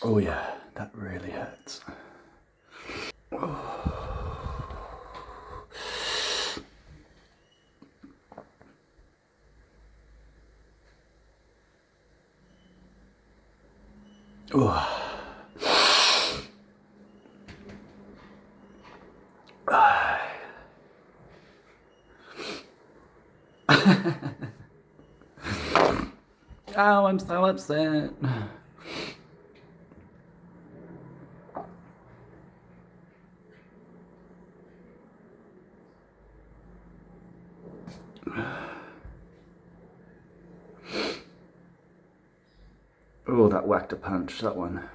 Oh yeah, that really hurts. Oh. Oh, I'm so upset. Oh, that whacked a punch, that one.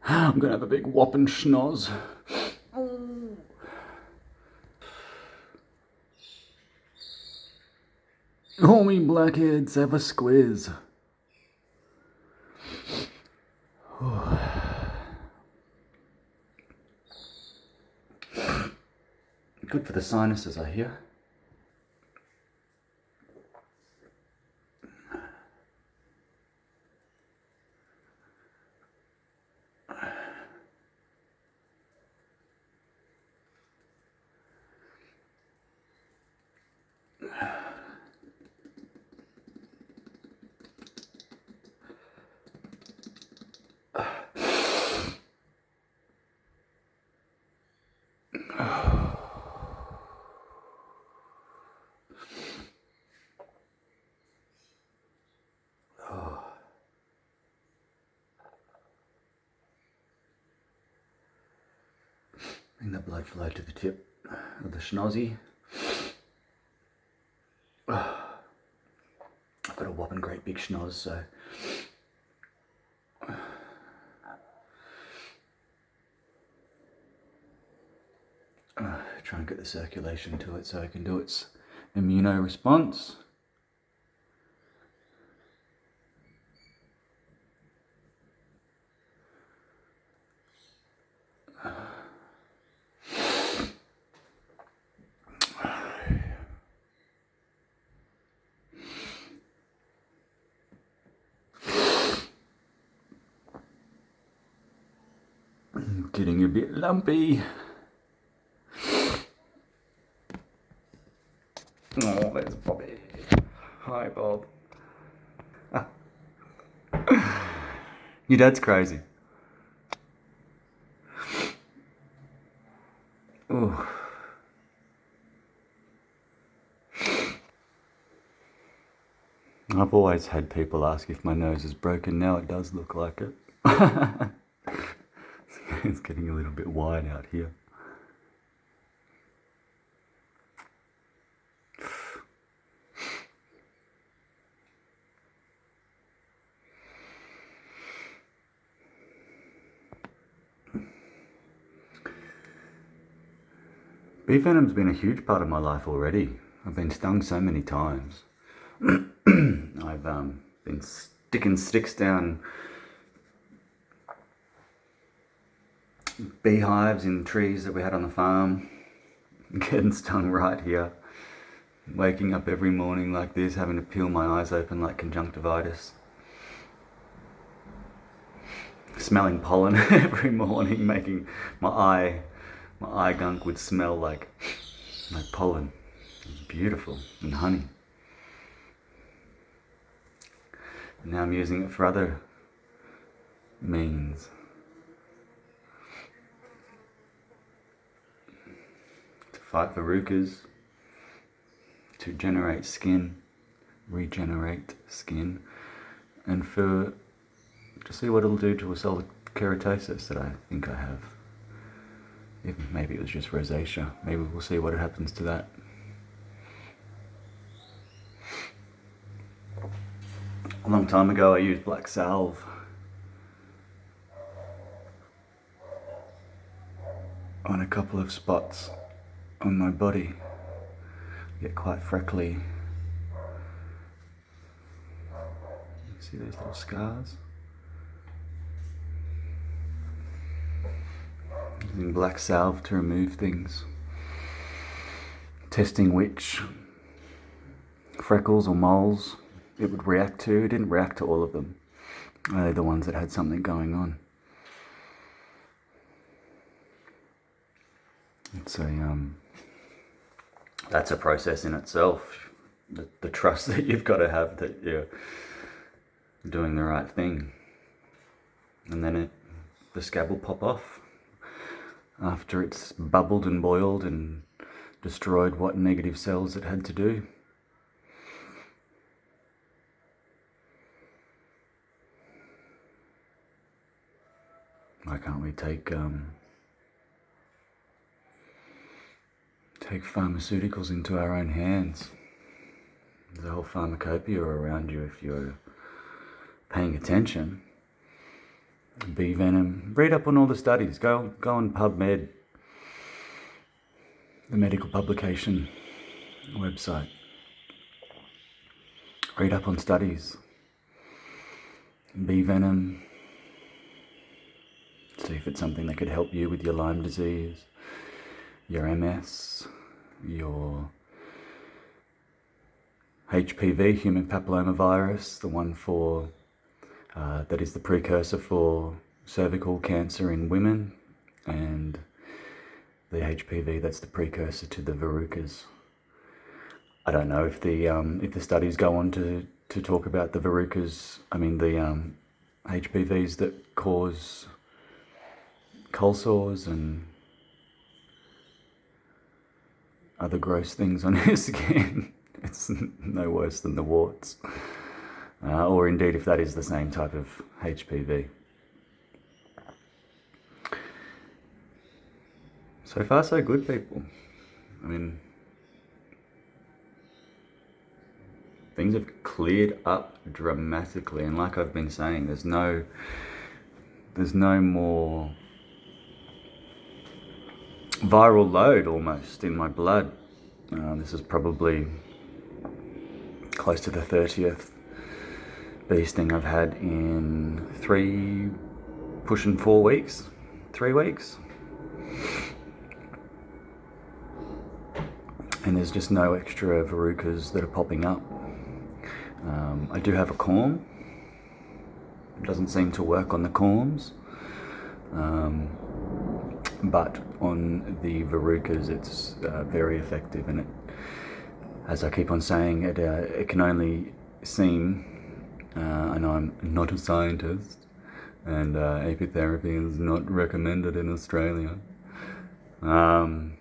I'm gonna have a big whopping schnoz. All me blackheads have a squiz. Good for the sinuses, I hear. Bring the blood flow to the tip of the schnozzy. I've got a whopping great big schnoz, so try and get the circulation to it so it can do its immuno response. Getting a bit lumpy. Oh, there's Bobby. Hi, Bob. Your dad's crazy. Ooh. I've always had people ask if my nose is broken. Now it does look like it. It's getting a little bit wide out here. Bee venom's been a huge part of my life already. I've been stung so many times. I've been sticking sticks down beehives in trees that we had on the farm, getting stung right here, waking up every morning like this, having to peel my eyes open like conjunctivitis, smelling pollen every morning, making my eye gunk would smell like pollen. It was beautiful, and honey. And now I'm using it for other means. To fight verrucas, to generate skin, regenerate skin, and to see what it'll do to a solid keratosis that I think I have. Maybe it was just rosacea. Maybe we'll see what happens to that. A long time ago I used black salve on a couple of spots on my body. I get quite freckly. See those little scars? using black salve to remove things, testing which freckles or moles it would react to. It didn't react to all of them, only the ones that had something going on. It's that's a process in itself. The trust that you've got to have that you're doing the right thing, and then the scab will pop off after it's bubbled and boiled and destroyed what negative cells it had to do. Why can't we take pharmaceuticals into our own hands? There's a whole pharmacopoeia around you if you're paying attention. Bee venom. Read up on all the studies. Go on PubMed, the medical publication website. Read up on studies. Bee venom. See if it's something that could help you with your Lyme disease, your MS, your HPV, human papillomavirus, the one for that is the precursor for cervical cancer in women, and the HPV that's the precursor to the verrucas. I don't know if the studies go on to talk about the verrucas. I mean the HPVs that cause cold sores and other gross things on your skin. It's no worse than the warts. Or indeed if that is the same type of HPV. So far so good, people. I mean, things have cleared up dramatically, and like I've been saying, there's no more viral load almost in my blood. This is probably close to the 30th bee sting I've had in 3 weeks. And there's just no extra verrucas that are popping up. I do have a corm. It doesn't seem to work on the corms. But on the verrucas it's very effective, and it, as I keep on saying, it can only seem, and I'm not a scientist, and apitherapy is not recommended in Australia. I'm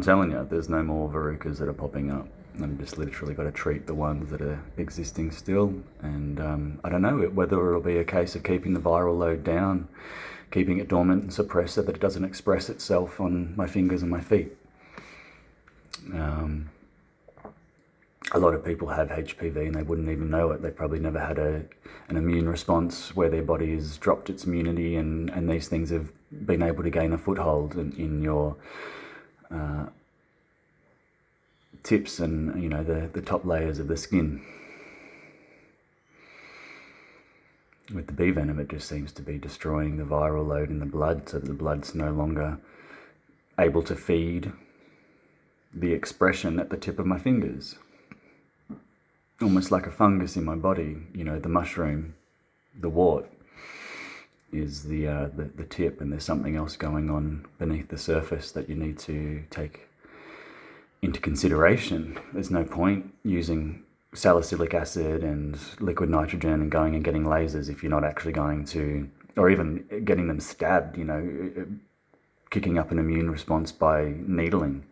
telling you, there's no more verrucas that are popping up. I'm just literally got to treat the ones that are existing still, and I don't know whether it'll be a case of keeping the viral load down, keeping it dormant and suppressed so that it doesn't express itself on my fingers and my feet. A lot of people have HPV and they wouldn't even know it. They probably never had an immune response where their body has dropped its immunity, and these things have been able to gain a foothold in your tips and the top layers of the skin. With the bee venom, it just seems to be destroying the viral load in the blood, so that the blood's no longer able to feed the expression at the tip of my fingers. Almost like a fungus in my body. The mushroom, the wart, is the tip, and there's something else going on beneath the surface that you need to take into consideration. There's no point using salicylic acid and liquid nitrogen and going and getting lasers if you're not actually going to, or even getting them stabbed, kicking up an immune response by needling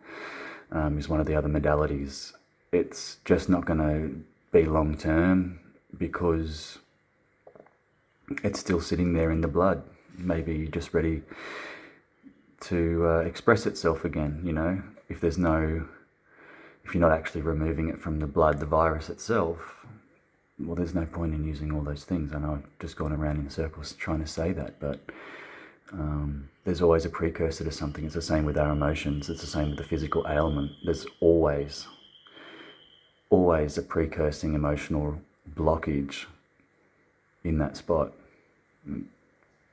is one of the other modalities. It's just not going to be long term because it's still sitting there in the blood, maybe just ready to express itself again. If you're not actually removing it from the blood, the virus itself, well, there's no point in using all those things. I know I've just gone around in circles trying to say that, but there's always a precursor to something. It's the same with our emotions. It's the same with the physical ailment. There's always a precursing emotional blockage in that spot.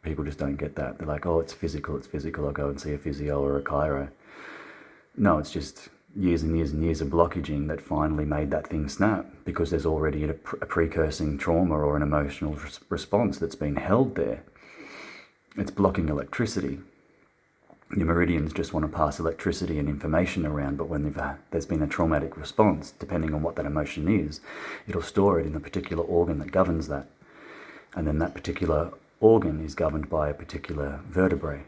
People just don't get that. They're like, oh, it's physical, I'll go and see a physio or a chiro. No, it's just years and years and years of blockaging that finally made that thing snap, because there's already a precursing trauma or an emotional response that's been held there. It's blocking electricity. Your meridians just want to pass electricity and information around, but when there's been a traumatic response, depending on what that emotion is, it'll store it in the particular organ that governs that. And then that particular organ is governed by a particular vertebrae.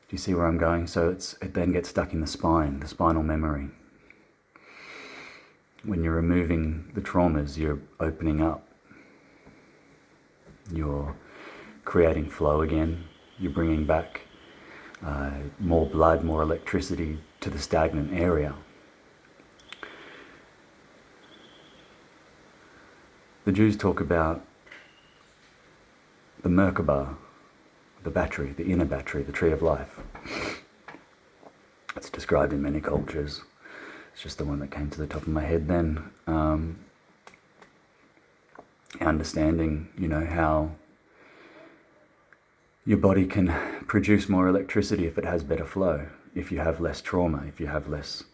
Do you see where I'm going? So it then gets stuck in the spine, the spinal memory. When you're removing the traumas, you're opening up. You're creating flow again. You're bringing back more blood, more electricity to the stagnant area. The Jews talk about the Merkaba, the battery, the inner battery, the tree of life. It's described in many cultures. It's just the one that came to the top of my head then. Understanding, how your body can produce more electricity if it has better flow, if you have less trauma, if you have less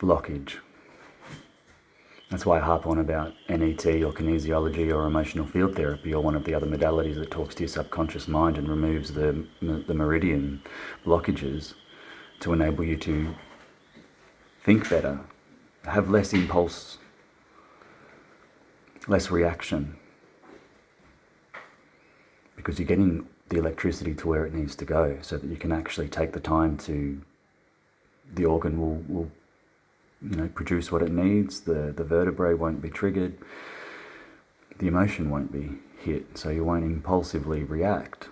blockage. That's why I harp on about NET or kinesiology or emotional field therapy or one of the other modalities that talks to your subconscious mind and removes the meridian blockages to enable you to think better, have less impulse, less reaction, because you're getting the electricity to where it needs to go so that you can actually take the time to, the organ will produce what it needs, the vertebrae won't be triggered, the emotion won't be hit, so you won't impulsively react.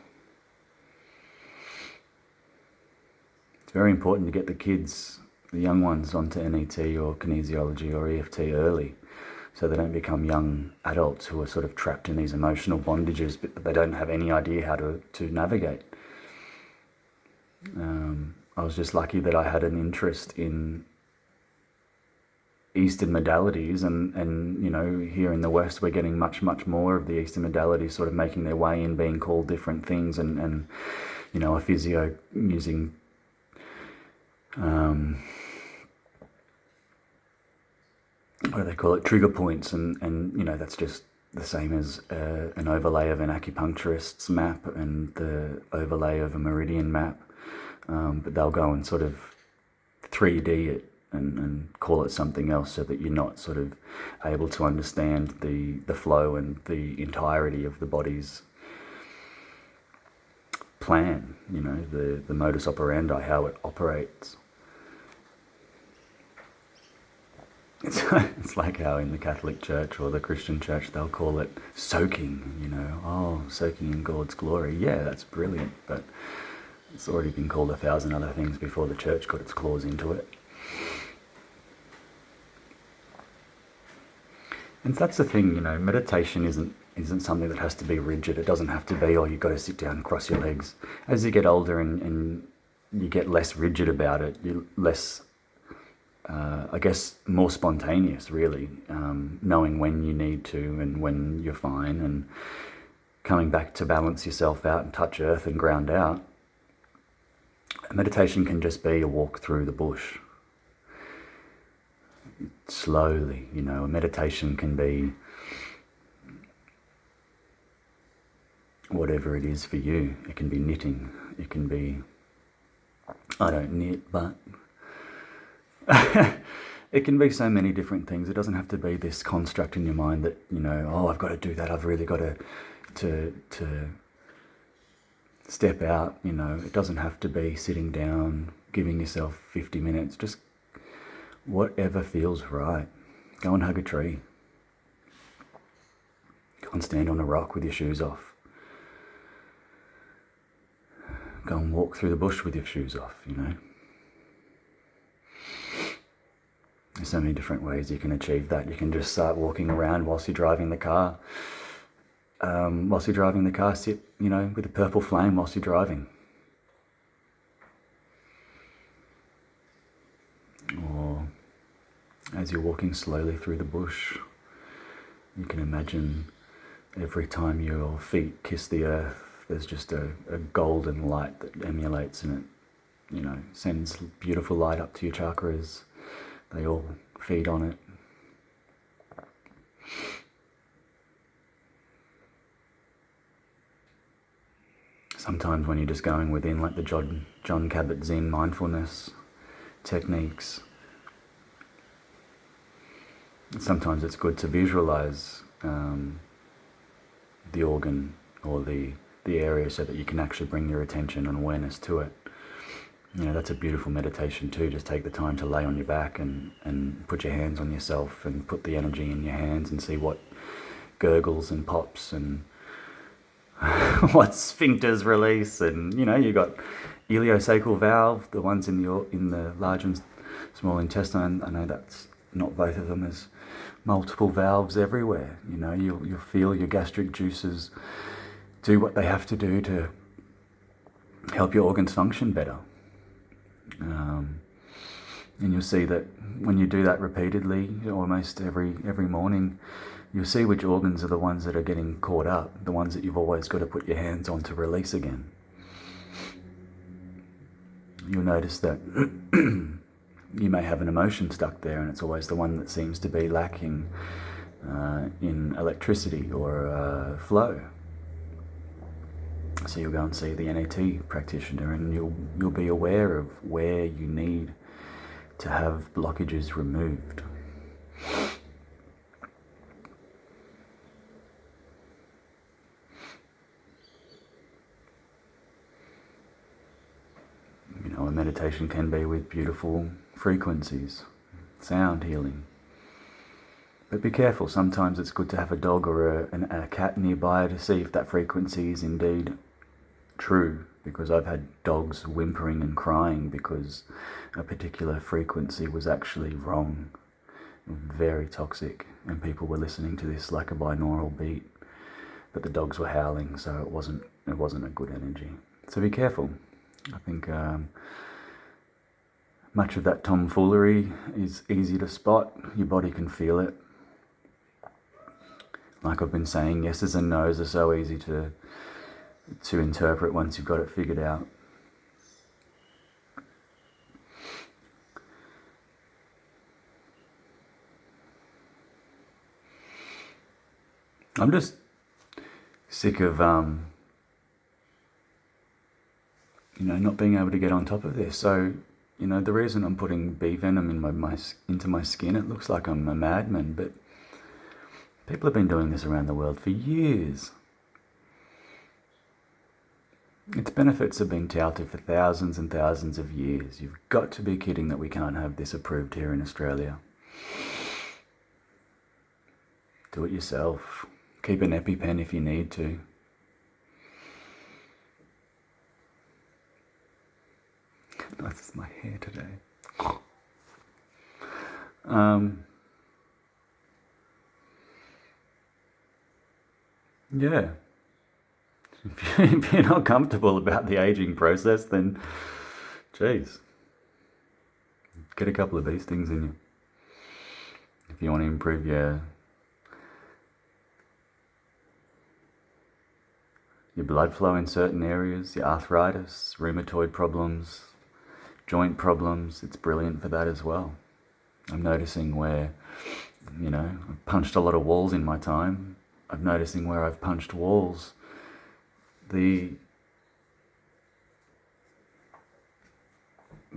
It's very important to get the kids, the young ones, onto NET or kinesiology or EFT early, so they don't become young adults who are sort of trapped in these emotional bondages, but they don't have any idea how to navigate. I was just lucky that I had an interest in Eastern modalities, and here in the West we're getting much more of the Eastern modalities sort of making their way in, being called different things, and a physio using what do they call it, trigger points, and that's just the same as an overlay of an acupuncturist's map and the overlay of a meridian map, but they'll go and sort of 3D it and call it something else, so that you're not sort of able to understand the flow and the entirety of the body's plan, the modus operandi, how it operates. It's like how in the Catholic Church or the Christian Church they'll call it soaking, soaking in God's glory. Yeah, that's brilliant, but it's already been called 1,000 other things before the church got its claws into it. And that's the thing, meditation isn't something that has to be rigid. It doesn't have to be, you've got to sit down and cross your legs. As you get older and you get less rigid about it, you're less, more spontaneous, really, knowing when you need to and when you're fine, and coming back to balance yourself out and touch earth and ground out. Meditation can just be a walk through the bush. Slowly, a meditation can be whatever it is for you. It can be knitting, it can be, I don't knit, but it can be so many different things. It doesn't have to be this construct in your mind that, I've got to do that, I've really got to step out, It doesn't have to be sitting down, giving yourself 50 minutes, just whatever feels right. Go and hug a tree. Go and stand on a rock with your shoes off. Go and walk through the bush with your shoes off, There's so many different ways you can achieve that. You can just start walking around whilst you're driving the car. Sit, with a purple flame whilst you're driving. Or as you're walking slowly through the bush, you can imagine every time your feet kiss the earth, There's just a golden light that emulates, and it, sends beautiful light up to your chakras. They all feed on it. Sometimes when you're just going within, like the John Kabat-Zinn mindfulness techniques, sometimes it's good to visualize the organ or the area so that you can actually bring your attention and awareness to it. That's a beautiful meditation too. Just take the time to lay on your back and put your hands on yourself and put the energy in your hands and see what gurgles and pops and what sphincters release. And you got ileosacral valve, the ones in the large and small intestine. I know that's not both of them. There's multiple valves everywhere. You'll feel your gastric juices do what they have to do to help your organs function better. And you'll see that when you do that repeatedly, almost every morning, you'll see which organs are the ones that are getting caught up, the ones that you've always got to put your hands on to release again. You'll notice that you may have an emotion stuck there, and it's always the one that seems to be lacking in electricity or flow. So you'll go and see the NAT practitioner, and you'll be aware of where you need to have blockages removed. A meditation can be with beautiful frequencies, sound healing. But be careful, sometimes it's good to have a dog or a cat nearby to see if that frequency is indeed true, because I've had dogs whimpering and crying because a particular frequency was actually wrong, very toxic, and people were listening to this like a binaural beat, but the dogs were howling, so it wasn't a good energy. So be careful. I think much of that tomfoolery is easy to spot. Your body can feel it. Like I've been saying, yeses and nos are so easy to interpret once you've got it figured out. I'm just sick of not being able to get on top of this. So, the reason I'm putting bee venom into my skin, it looks like I'm a madman, but people have been doing this around the world for years. Its benefits have been touted for thousands and thousands of years. You've got to be kidding that we can't have this approved here in Australia. Do it yourself. Keep an EpiPen if you need to. This is my hair today. Yeah. If you're not comfortable about the aging process, then, geez, get a couple of these things in you. If you want to improve your blood flow in certain areas, your arthritis, rheumatoid problems, joint problems, it's brilliant for that as well. I'm noticing where, I've punched a lot of walls in my time. I'm noticing where I've punched walls, the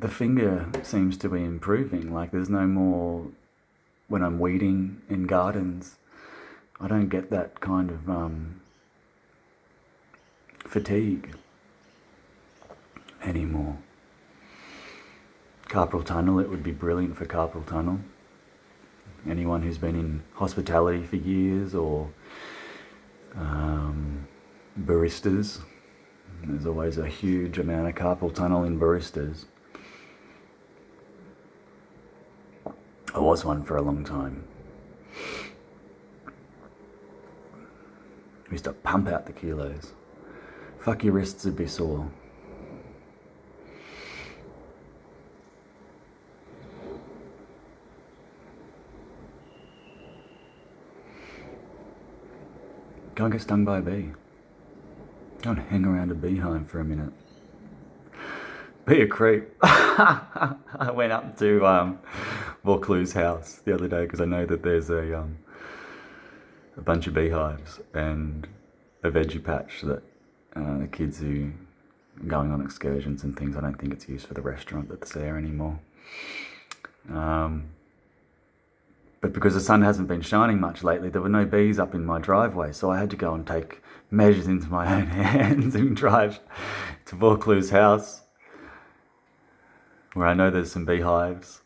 finger seems to be improving. Like there's no more, when I'm weeding in gardens, I don't get that kind of fatigue anymore. Carpal tunnel, it would be brilliant for carpal tunnel. Anyone who's been in hospitality for years or baristas, there's always a huge amount of carpal tunnel in baristas. I was one for a long time. We used to pump out the kilos. Fuck, your wrists would be sore. Go and get stung by a bee. Go and hang around a beehive for a minute. Be a creep. I went up to Vaucluse's house the other day because I know that there's a bunch of beehives and a veggie patch that the kids who are going on excursions and things, I don't think it's used for the restaurant that's there anymore. But because the sun hasn't been shining much lately, there were no bees up in my driveway, so I had to go and take measures into my own hands and drive to Vaucluse's house, where I know there's some beehives,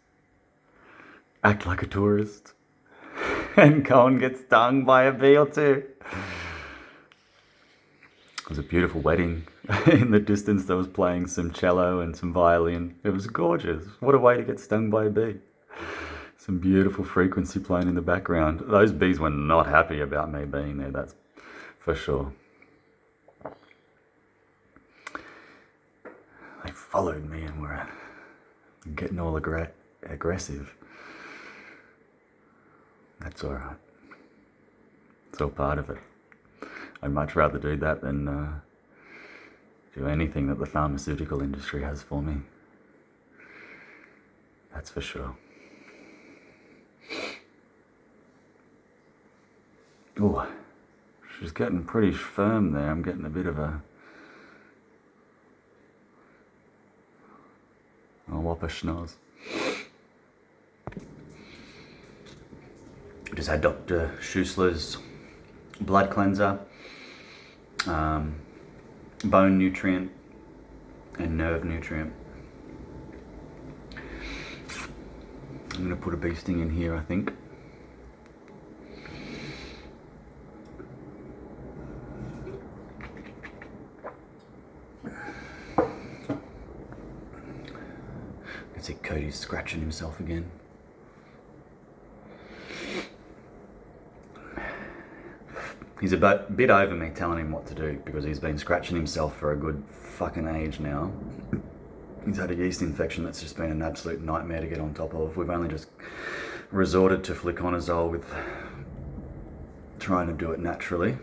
act like a tourist, and go and get stung by a bee or two. It was a beautiful wedding. In the distance there was playing some cello and some violin. It was gorgeous. What a way to get stung by a bee. Some beautiful frequency playing in the background. Those bees were not happy about me being there, that's for sure. They followed me and were getting all aggressive. That's alright. It's all part of it. I'd much rather do that than do anything that the pharmaceutical industry has for me. That's for sure. Oh, she's getting pretty firm there. I'm getting a bit of a whopper schnoz. Just had Dr. Schussler's blood cleanser, bone nutrient and nerve nutrient. I'm going to put a bee sting in here, I think. I can see Cody's scratching himself again. He's a bit over me telling him what to do because he's been scratching himself for a good fucking age now. He's had a yeast infection that's just been an absolute nightmare to get on top of. We've only just resorted to fluconazole with trying to do it naturally.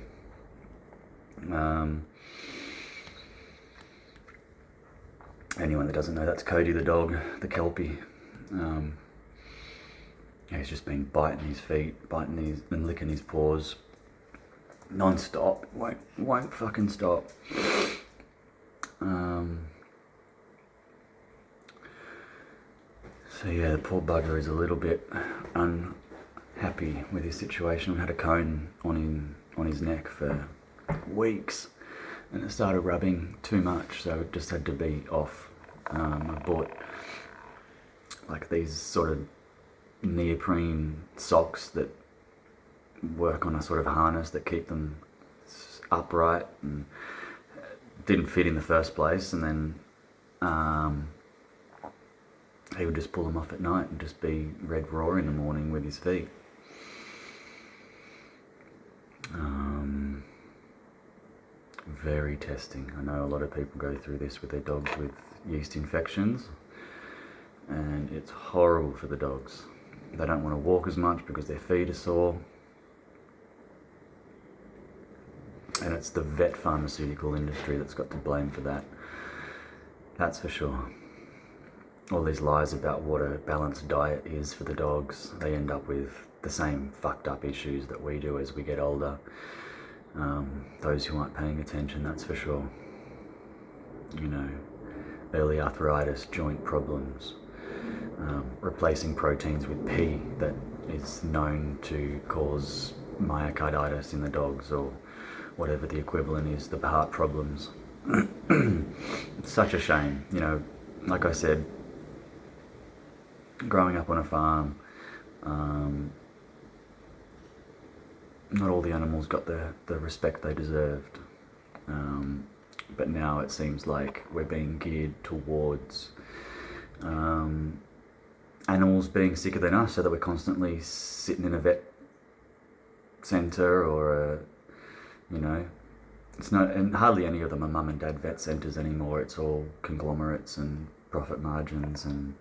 Anyone that doesn't know, that's Cody the dog, the Kelpie. He's just been biting his feet, and licking his paws non-stop. Won't fucking stop. So yeah, the poor bugger is a little bit unhappy with his situation. We had a cone on his neck for weeks, and it started rubbing too much, so it just had to be off. I bought like these sort of neoprene socks that work on a sort of harness that keep them upright, and didn't fit in the first place, and then he would just pull them off at night and just be red raw in the morning with his feet. Very testing. I know a lot of people go through this with their dogs with yeast infections, and it's horrible for the dogs. They don't want to walk as much because their feet are sore, and it's the vet pharmaceutical industry that's got to blame for that. That's for sure. All these lies about what a balanced diet is for the dogs, they end up with the same fucked up issues that we do as we get older. Those who aren't paying attention, that's for sure. You know, early arthritis, joint problems, replacing proteins with pea that is known to cause myocarditis in the dogs, or whatever the equivalent is, the heart problems. It's such a shame, you know. Like I said, growing up on a farm, not all the animals got the respect they deserved, but now it seems like we're being geared towards animals being sicker than us, so that we're constantly sitting in a vet centre or a, you know, it's not, and hardly any of them are mum and dad vet centres anymore. It's all conglomerates and profit margins and,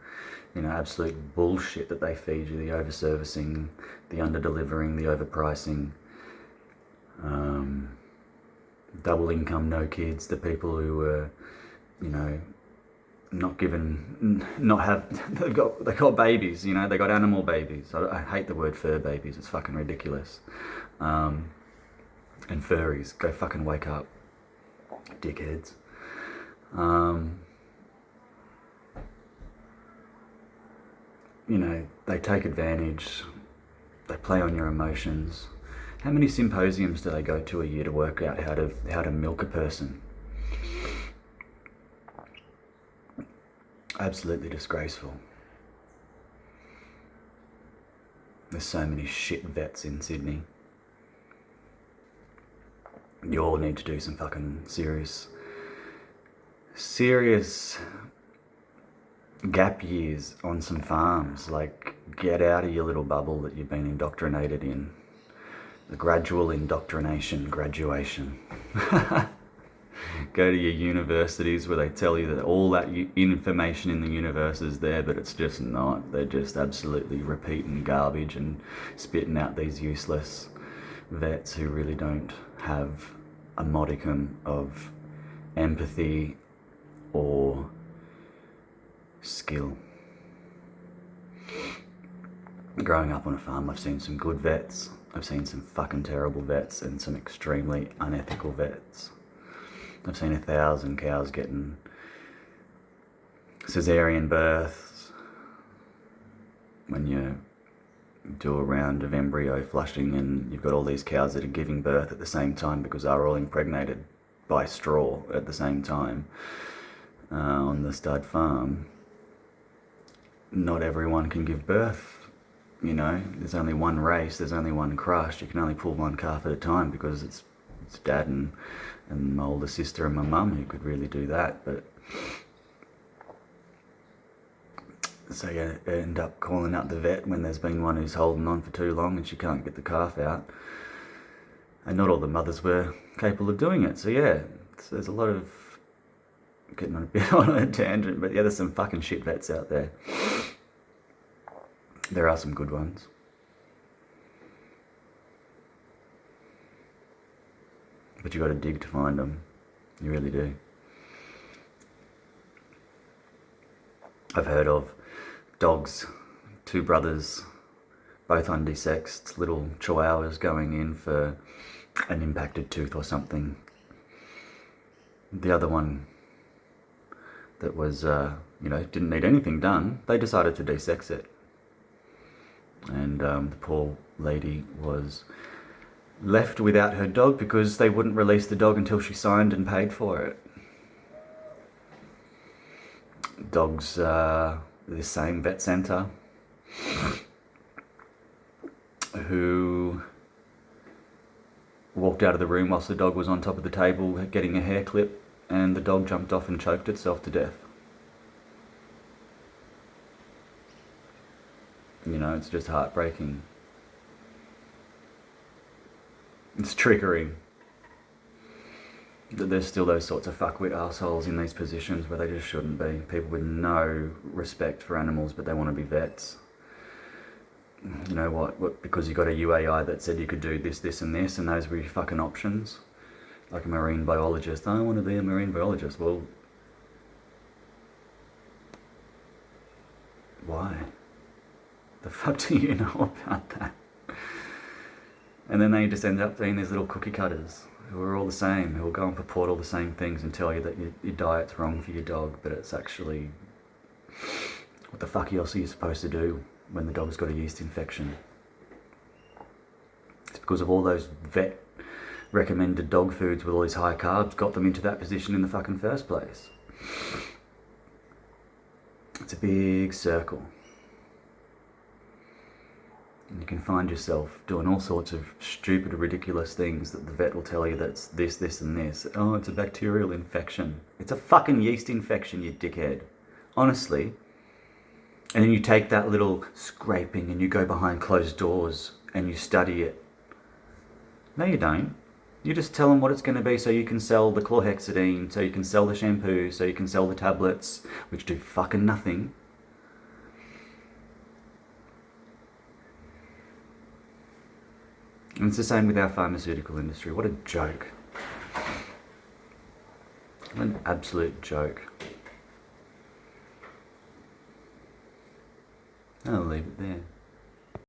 you know, absolute bullshit that they feed you, the over-servicing, the under-delivering, the overpricing. double income, no kids, the people who were, you know, they got babies, you know, they got animal babies. I hate the word fur babies, it's fucking ridiculous. And furries, go fucking wake up, dickheads. You know, they take advantage, they play on your emotions. How many symposiums do they go to a year to work out how to milk a person? Absolutely disgraceful. There's so many shit vets in Sydney. You all need to do some fucking serious gap years on some farms. Like, get out of your little bubble that you've been indoctrinated in. The gradual indoctrination, graduation. Go to your universities where they tell you that all that information in the universe is there, but it's just not. They're just absolutely repeating garbage and spitting out these useless vets who really don't have a modicum of empathy or skill. Growing up on a farm, I've seen some good vets, I've seen some fucking terrible vets, and some extremely unethical vets. I've seen 1,000 cows getting cesarean births when you do a round of embryo flushing and you've got all these cows that are giving birth at the same time because they're all impregnated by straw at the same time on the stud farm. Not everyone can give birth, you know. There's only one race, there's only one crush. You can only pull one calf at a time because it's dad and my older sister and my mum who could really do that. But so you end up calling out the vet when there's been one who's holding on for too long and she can't get the calf out. And not all the mothers were capable of doing it. So yeah, there's a lot of, getting on a bit on a tangent, but yeah, there's some fucking shit vets out there. There are some good ones. But you got to dig to find them. You really do. I've heard of dogs, two brothers, both undesexed, little chihuahuas going in for an impacted tooth or something. The other one that was, didn't need anything done, they decided to desex it. And the poor lady was left without her dog because they wouldn't release the dog until she signed and paid for it. Dogs, the same vet centre who walked out of the room whilst the dog was on top of the table getting a hair clip, and the dog jumped off and choked itself to death. You know, it's just heartbreaking. It's triggering that there's still those sorts of fuckwit assholes in these positions where they just shouldn't be. People with no respect for animals, but they want to be vets. You know what? Because you got a UAI that said you could do this, this and this, and those were your fucking options. Like a marine biologist. I want to be a marine biologist. Well, why? The fuck do you know about that? And then they just end up being these little cookie cutters who are all the same, who will go and purport all the same things and tell you that your diet's wrong for your dog, but it's actually, what the fuck else are you supposed to do when the dog's got a yeast infection? It's because of all those vet recommended dog foods with all these high carbs got them into that position in the fucking first place. It's a big circle. And you can find yourself doing all sorts of stupid, ridiculous things that the vet will tell you that's this, this and this. Oh, it's a bacterial infection. It's a fucking yeast infection, you dickhead. Honestly. And then you take that little scraping and you go behind closed doors and you study it. No, you don't. You just tell them what it's going to be so you can sell the chlorhexidine, so you can sell the shampoo, so you can sell the tablets, which do fucking nothing. And it's the same with our pharmaceutical industry. What a joke. An absolute joke. I'll leave it there.